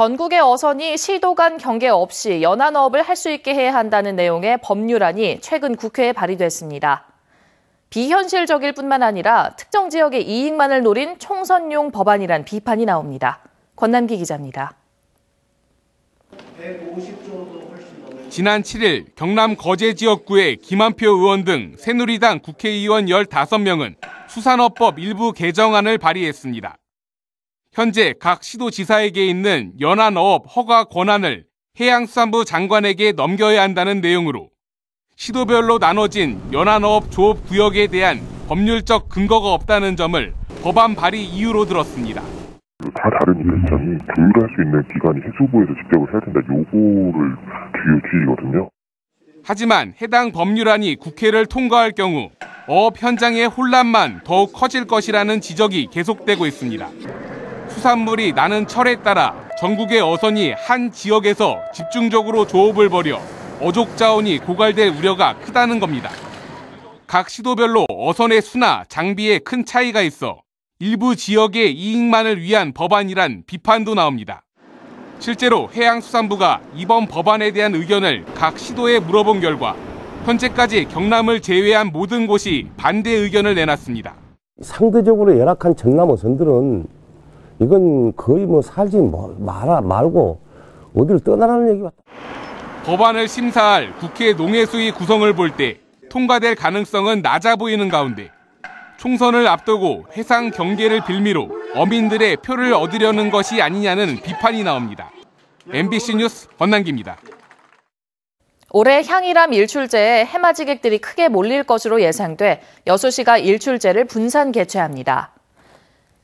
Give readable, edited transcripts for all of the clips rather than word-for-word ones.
전국의 어선이 시도 간 경계 없이 연안어업을 할 수 있게 해야 한다는 내용의 법률안이 최근 국회에 발의됐습니다. 비현실적일 뿐만 아니라 특정 지역의 이익만을 노린 총선용 법안이란 비판이 나옵니다. 권남기 기자입니다. 지난 7일 경남 거제 지역구의 김한표 의원 등 새누리당 국회의원 15명은 수산업법 일부 개정안을 발의했습니다. 현재 각 시도지사에게 있는 연안어업 허가 권한을 해양수산부 장관에게 넘겨야 한다는 내용으로 시도별로 나눠진 연안어업 조업 구역에 대한 법률적 근거가 없다는 점을 법안 발의 이유로 들었습니다. 다 다른 위원장이 조율할 수 있는 기관이 해수부에서 직접 해야 된다. 요거를 주의거든요. 하지만 해당 법률안이 국회를 통과할 경우 어업 현장의 혼란만 더욱 커질 것이라는 지적이 계속되고 있습니다. 수산물이 나는 철에 따라 전국의 어선이 한 지역에서 집중적으로 조업을 벌여 어족 자원이 고갈될 우려가 크다는 겁니다. 각 시도별로 어선의 수나 장비에 큰 차이가 있어 일부 지역의 이익만을 위한 법안이란 비판도 나옵니다. 실제로 해양수산부가 이번 법안에 대한 의견을 각 시도에 물어본 결과 현재까지 경남을 제외한 모든 곳이 반대 의견을 내놨습니다. 상대적으로 열악한 전남 어선들은 이건 거의 살지 말고 어디를 떠나라는 얘기 같다. 법안을 심사할 국회 농해수위 구성을 볼 때 통과될 가능성은 낮아 보이는 가운데 총선을 앞두고 해상 경계를 빌미로 어민들의 표를 얻으려는 것이 아니냐는 비판이 나옵니다. MBC 뉴스 권남기입니다. 올해 향이람 일출제에 해맞이객들이 크게 몰릴 것으로 예상돼 여수시가 일출제를 분산 개최합니다.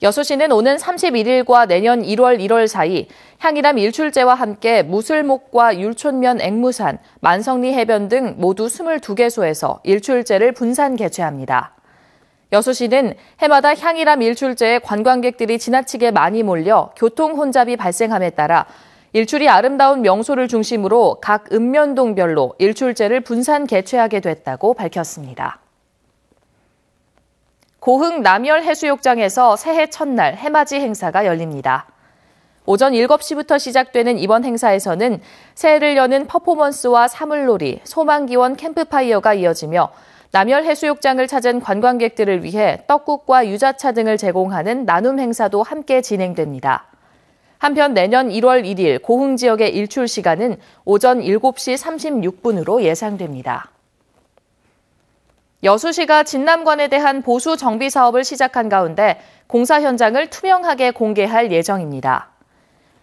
여수시는 오는 31일과 내년 1월 1월 사이 향이람 일출제와 함께 무술목과 율촌면 앵무산, 만성리 해변 등 모두 22개소에서 일출제를 분산 개최합니다. 여수시는 해마다 향이람 일출제에 관광객들이 지나치게 많이 몰려 교통 혼잡이 발생함에 따라 일출이 아름다운 명소를 중심으로 각 읍면동별로 일출제를 분산 개최하게 됐다고 밝혔습니다. 고흥 남열 해수욕장에서 새해 첫날 해맞이 행사가 열립니다. 오전 7시부터 시작되는 이번 행사에서는 새해를 여는 퍼포먼스와 사물놀이, 소망기원 캠프파이어가 이어지며 남열 해수욕장을 찾은 관광객들을 위해 떡국과 유자차 등을 제공하는 나눔 행사도 함께 진행됩니다. 한편 내년 1월 1일 고흥 지역의 일출 시간은 오전 7시 36분으로 예상됩니다. 여수시가 진남관에 대한 보수 정비 사업을 시작한 가운데 공사 현장을 투명하게 공개할 예정입니다.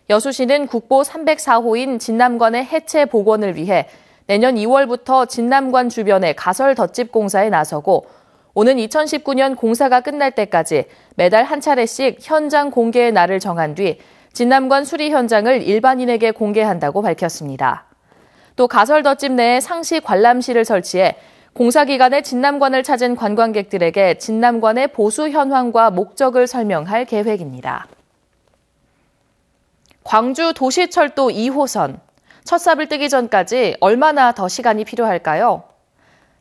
여수시는 국보 304호인 진남관의 해체 복원을 위해 내년 2월부터 진남관 주변의 가설 덧집 공사에 나서고 오는 2019년 공사가 끝날 때까지 매달 한 차례씩 현장 공개의 날을 정한 뒤 진남관 수리 현장을 일반인에게 공개한다고 밝혔습니다. 또 가설 덧집 내에 상시 관람실을 설치해 공사 기간에 진남관을 찾은 관광객들에게 진남관의 보수 현황과 목적을 설명할 계획입니다. 광주 도시철도 2호선. 첫 삽을 뜨기 전까지 얼마나 더 시간이 필요할까요?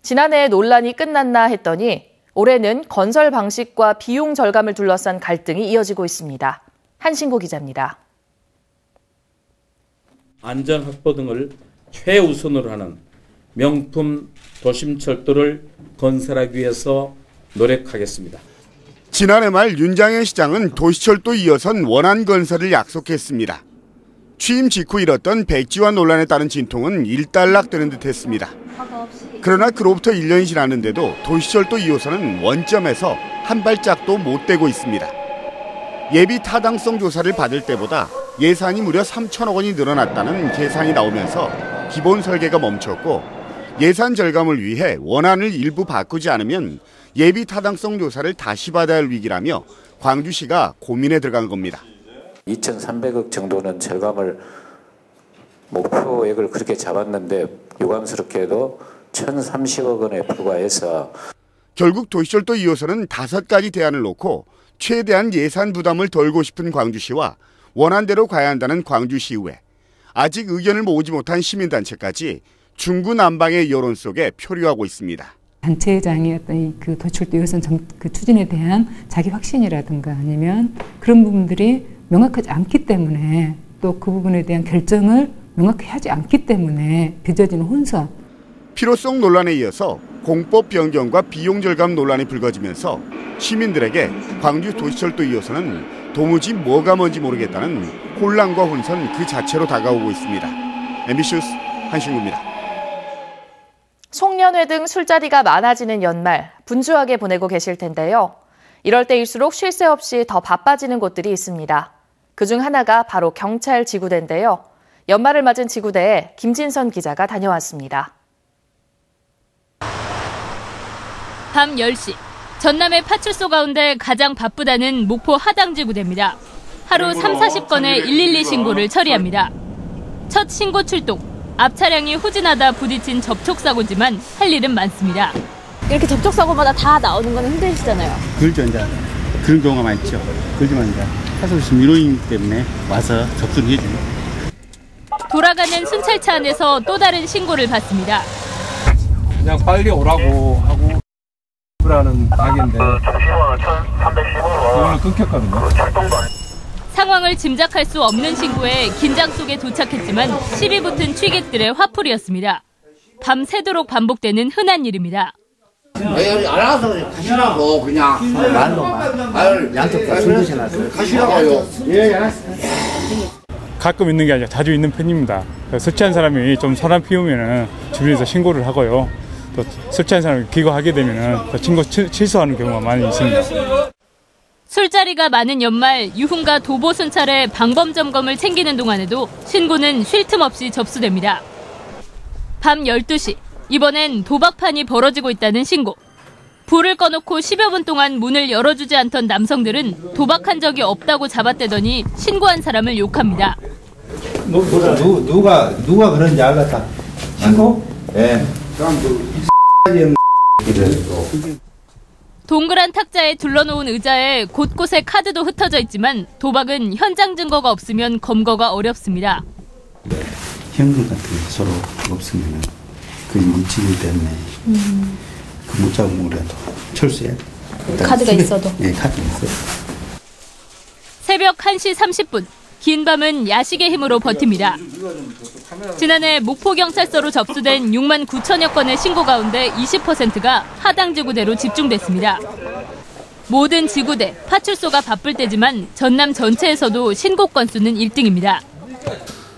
지난해 논란이 끝났나 했더니 올해는 건설 방식과 비용 절감을 둘러싼 갈등이 이어지고 있습니다. 한신고 기자입니다. 안전 확보 등을 최우선으로 하는 명품 도심철도를 건설하기 위해서 노력하겠습니다. 지난해 말 윤장현 시장은 도시철도 2호선 원안 건설을 약속했습니다. 취임 직후 일었던 백지화 논란에 따른 진통은 일단락되는 듯했습니다. 그러나 그로부터 1년이 지났는데도 도시철도 2호선은 원점에서 한 발짝도 못 떼고 있습니다. 예비 타당성 조사를 받을 때보다 예산이 무려 3천억 원이 늘어났다는 계산이 나오면서 기본 설계가 멈췄고 예산 절감을 위해 원안을 일부 바꾸지 않으면 예비 타당성 조사를 다시 받아야 할 위기라며 광주시가 고민에 들어간 겁니다. 2,300억 정도는 절감을 목표액을 그렇게 잡았는데 유감스럽게도 1,030억 원에 불과해서 결국 도시철도 2호선은 5가지 대안을 놓고 최대한 예산 부담을 덜고 싶은 광주시와 원안대로 가야 한다는 광주시의회, 아직 의견을 모으지 못한 시민단체까지 중구난방의 여론 속에 표류하고 있습니다. 단체장의 어떤 그 도시철도 2호선 그 추진에 대한 자기 확신이라든가 아니면 그런 부분들이 명확하지 않기 때문에 또 그 부분에 대한 결정을 명확히 하지 않기 때문에 빚어지는 혼선. 필요성 논란에 이어서 공법 변경과 비용 절감 논란이 불거지면서 시민들에게 광주 도시철도 2호선은 도무지 뭐가 뭔지 모르겠다는 혼란과 혼선 그 자체로 다가오고 있습니다. MBC 뉴스 한신구입니다. 송년회 등 술자리가 많아지는 연말 분주하게 보내고 계실 텐데요. 이럴 때일수록 쉴 새 없이 더 바빠지는 곳들이 있습니다. 그중 하나가 바로 경찰 지구대인데요. 연말을 맞은 지구대에 김진선 기자가 다녀왔습니다. 밤 10시, 전남의 파출소 가운데 가장 바쁘다는 목포 하당지구대입니다. 하루 30-40건의 112 신고를 처리합니다. 첫 신고 출동, 앞 차량이 후진하다 부딪힌 접촉사고지만 할 일은 많습니다. 이렇게 접촉사고마다 다 나오는 건 힘드시잖아요. 그렇죠, 이제. 그런 경우가 많죠. 그렇지만 이제 파출소 민원인 때문에 와서 접수를 해주죠. 돌아가는 순찰차 안에서 또 다른 신고를 받습니다. 그냥 빨리 오라고 하고 라는 각인데 오늘 끊겼거든요. 상황을 짐작할 수 없는 신고에 긴장 속에 도착했지만 시비 붙은 취객들의 화풀이였습니다. 밤새도록 반복되는 흔한 일입니다. 알아서 가시라고 그냥 말로만 양쪽 다 술 드셔놨어요. 가시라고요. 예, 알았어요. 가끔 있는 게 아니라 자주 있는 편입니다. 술 취한 사람이 좀 소란 피우면 주변에서 신고를 하고요. 또 술 취한 사람이 귀가하게 되면 신고 취소하는 경우가 많이 있습니다. 술자리가 많은 연말 유흥가 도보 순찰에 방범 점검을 챙기는 동안에도 신고는 쉴 틈 없이 접수됩니다. 밤 12시, 이번엔 도박판이 벌어지고 있다는 신고. 불을 꺼놓고 10여 분 동안 문을 열어주지 않던 남성들은 도박한 적이 없다고 잡아떼더니 신고한 사람을 욕합니다. 누가 그런지 알겠다. 신고? 예. 동그란 탁자에 둘러놓은 의자에 곳곳에 카드도 흩어져 있지만 도박은 현장 증거가 없으면 검거가 어렵습니다. 현금 같은 게 서로 없으면 그 뭉치기 때문에 그 못 잡으면 그래도 철수해야 돼. 카드가 있어도? 네, 카드가 있어요. 새벽 1시 30분, 긴 밤은 야식의 힘으로 버팁니다. 지난해 목포경찰서로 접수된 6만 9천여 건의 신고 가운데 20%가 하당지구대로 집중됐습니다. 모든 지구대, 파출소가 바쁠 때지만 전남 전체에서도 신고 건수는 1등입니다.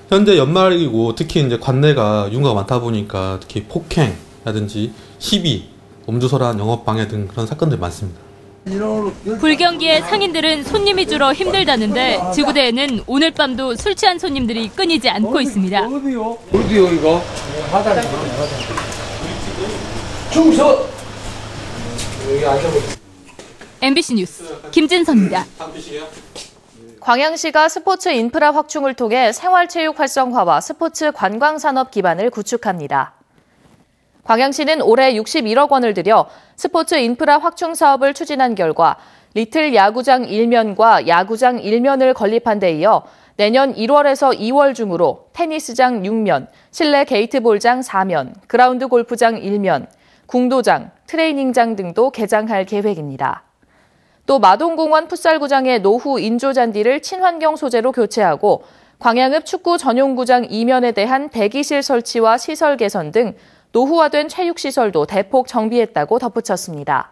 현재 연말이고 특히 이제 관내가 유흥가가 많다 보니까 특히 폭행이라든지 시비, 음주소란, 영업방해 등 그런 사건들이 많습니다. 불경기에 상인들은 손님이 줄어 힘들다는데 지구대에는 오늘 밤도 술 취한 손님들이 끊이지 않고 있습니다. 어디요 이거? 충서. 여기 앉아보세요. MBC 뉴스 김진선입니다. 광양시가 스포츠 인프라 확충을 통해 생활체육 활성화와 스포츠 관광산업 기반을 구축합니다. 광양시는 올해 61억 원을 들여 스포츠 인프라 확충 사업을 추진한 결과 리틀 야구장 1면과 야구장 1면을 건립한 데 이어 내년 1월에서 2월 중으로 테니스장 6면, 실내 게이트볼장 4면, 그라운드 골프장 1면, 궁도장, 트레이닝장 등도 개장할 계획입니다. 또 마동공원 풋살구장의 노후 인조잔디를 친환경 소재로 교체하고 광양읍 축구 전용구장 2면에 대한 대기실 설치와 시설 개선 등 노후화된 체육시설도 대폭 정비했다고 덧붙였습니다.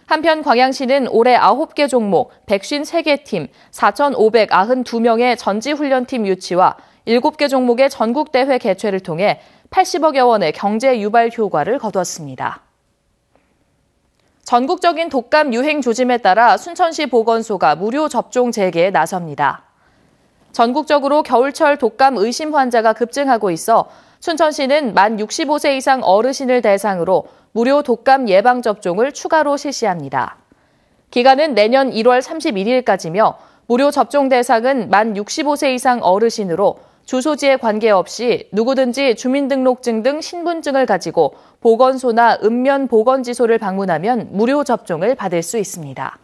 한편 광양시는 올해 9개 종목 153개 팀 4,592명의 전지훈련팀 유치와 7개 종목의 전국대회 개최를 통해 80억여 원의 경제 유발 효과를 거두었습니다. 전국적인 독감 유행 조짐에 따라 순천시 보건소가 무료 접종 재개에 나섭니다. 전국적으로 겨울철 독감 의심 환자가 급증하고 있어 순천시는 만 65세 이상 어르신을 대상으로 무료 독감 예방접종을 추가로 실시합니다. 기간은 내년 1월 31일까지며 무료 접종 대상은 만 65세 이상 어르신으로 주소지에 관계없이 누구든지 주민등록증 등 신분증을 가지고 보건소나 읍면보건지소를 방문하면 무료 접종을 받을 수 있습니다.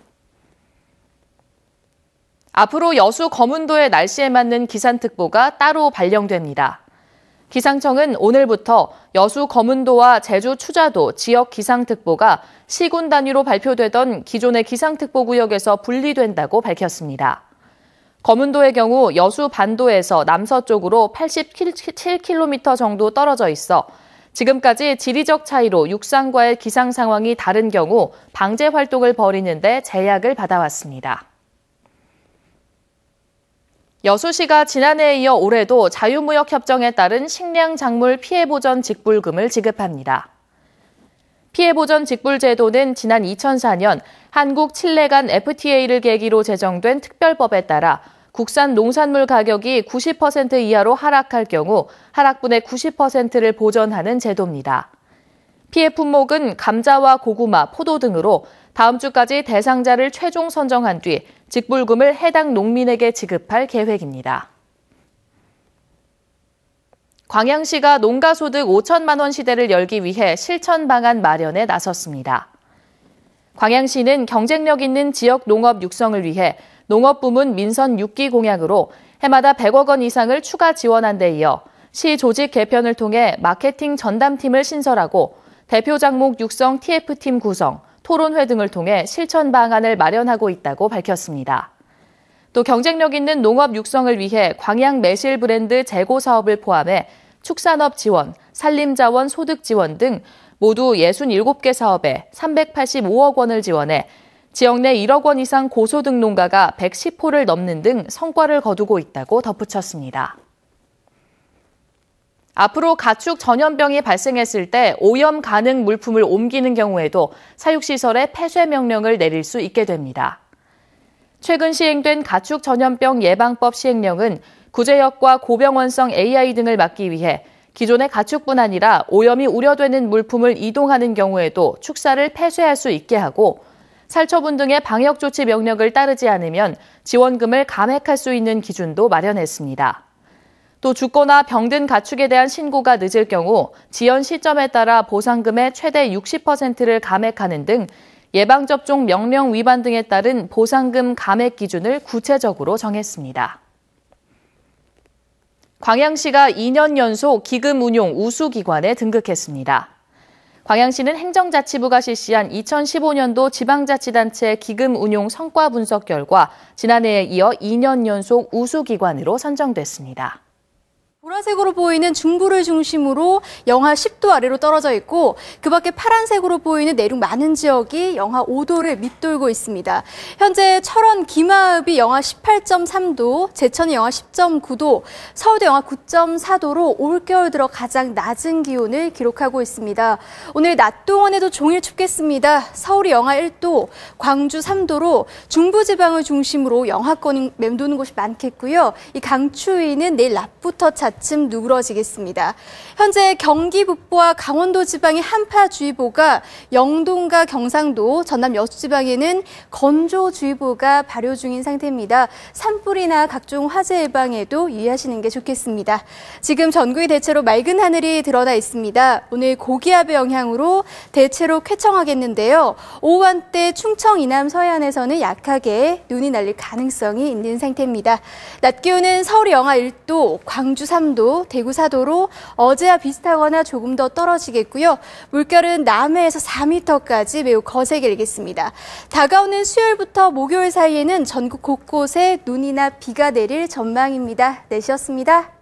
앞으로 여수 거문도의 날씨에 맞는 기상특보가 따로 발령됩니다. 기상청은 오늘부터 여수 거문도와 제주 추자도 지역 기상특보가 시군 단위로 발표되던 기존의 기상특보구역에서 분리된다고 밝혔습니다. 거문도의 경우 여수 반도에서 남서쪽으로 87km 정도 떨어져 있어 지금까지 지리적 차이로 육상과의 기상 상황이 다른 경우 방제 활동을 벌이는 데 제약을 받아왔습니다. 여수시가 지난해에 이어 올해도 자유무역협정에 따른 식량 작물 피해보전 직불금을 지급합니다. 피해보전 직불제도는 지난 2004년 한국-칠레 간 FTA를 계기로 제정된 특별법에 따라 국산 농산물 가격이 90% 이하로 하락할 경우 하락분의 90%를 보전하는 제도입니다. 피해 품목은 감자와 고구마, 포도 등으로 다음 주까지 대상자를 최종 선정한 뒤 직불금을 해당 농민에게 지급할 계획입니다. 광양시가 농가소득 5천만 원 시대를 열기 위해 실천 방안 마련에 나섰습니다. 광양시는 경쟁력 있는 지역 농업 육성을 위해 농업부문 민선 6기 공약으로 해마다 100억 원 이상을 추가 지원한 데 이어 시 조직 개편을 통해 마케팅 전담팀을 신설하고 대표 작목 육성 TF팀 구성, 토론회 등을 통해 실천 방안을 마련하고 있다고 밝혔습니다. 또 경쟁력 있는 농업 육성을 위해 광양 매실 브랜드 재고 사업을 포함해 축산업 지원, 산림자원 소득 지원 등 모두 67개 사업에 385억 원을 지원해 지역 내 1억 원 이상 고소득 농가가 110호를 넘는 등 성과를 거두고 있다고 덧붙였습니다. 앞으로 가축 전염병이 발생했을 때 오염 가능 물품을 옮기는 경우에도 사육시설에 폐쇄 명령을 내릴 수 있게 됩니다. 최근 시행된 가축 전염병 예방법 시행령은 구제역과 고병원성 AI 등을 막기 위해 기존의 가축뿐 아니라 오염이 우려되는 물품을 이동하는 경우에도 축사를 폐쇄할 수 있게 하고 살처분 등의 방역조치 명령을 따르지 않으면 지원금을 감액할 수 있는 기준도 마련했습니다. 또 죽거나 병든 가축에 대한 신고가 늦을 경우 지연 시점에 따라 보상금의 최대 60%를 감액하는 등 예방접종 명령 위반 등에 따른 보상금 감액 기준을 구체적으로 정했습니다. 광양시가 2년 연속 기금 운용 우수기관에 등극했습니다. 광양시는 행정자치부가 실시한 2015년도 지방자치단체 기금 운용 성과 분석 결과 지난해에 이어 2년 연속 우수기관으로 선정됐습니다. 보라색으로 보이는 중부를 중심으로 영하 10도 아래로 떨어져 있고 그 밖에 파란색으로 보이는 내륙 많은 지역이 영하 5도를 밑돌고 있습니다. 현재 철원 기마읍이 영하 18.3도, 제천이 영하 10.9도, 서울도 영하 9.4도로 올겨울 들어 가장 낮은 기온을 기록하고 있습니다. 오늘 낮 동안에도 종일 춥겠습니다. 서울이 영하 1도, 광주 3도로 중부지방을 중심으로 영하권이 맴도는 곳이 많겠고요. 이 강추위는 내일 낮부터 차츰 누그러지겠습니다. 현재 경기 북부와 강원도 지방의 한파주의보가 영동과 경상도, 전남 여수 지방에는 건조주의보가 발효 중인 상태입니다. 산불이나 각종 화재 예방에도 유의하시는 게 좋겠습니다. 지금 전국이 대체로 맑은 하늘이 드러나 있습니다. 오늘 고기압의 영향으로 대체로 쾌청하겠는데요. 오후 한때 충청 이남 서해안에서는 약하게 눈이 날릴 가능성이 있는 상태입니다. 낮 기온은 서울이 영하 1도, 광주 3도, 대구 4도로 어제와 비슷하거나 조금 더 떨어지겠고요. 물결은 남해에서 4m까지 매우 거세게 일겠습니다. 다가오는 수요일부터 목요일 사이에는 전국 곳곳에 눈이나 비가 내릴 전망입니다. 내시였습니다.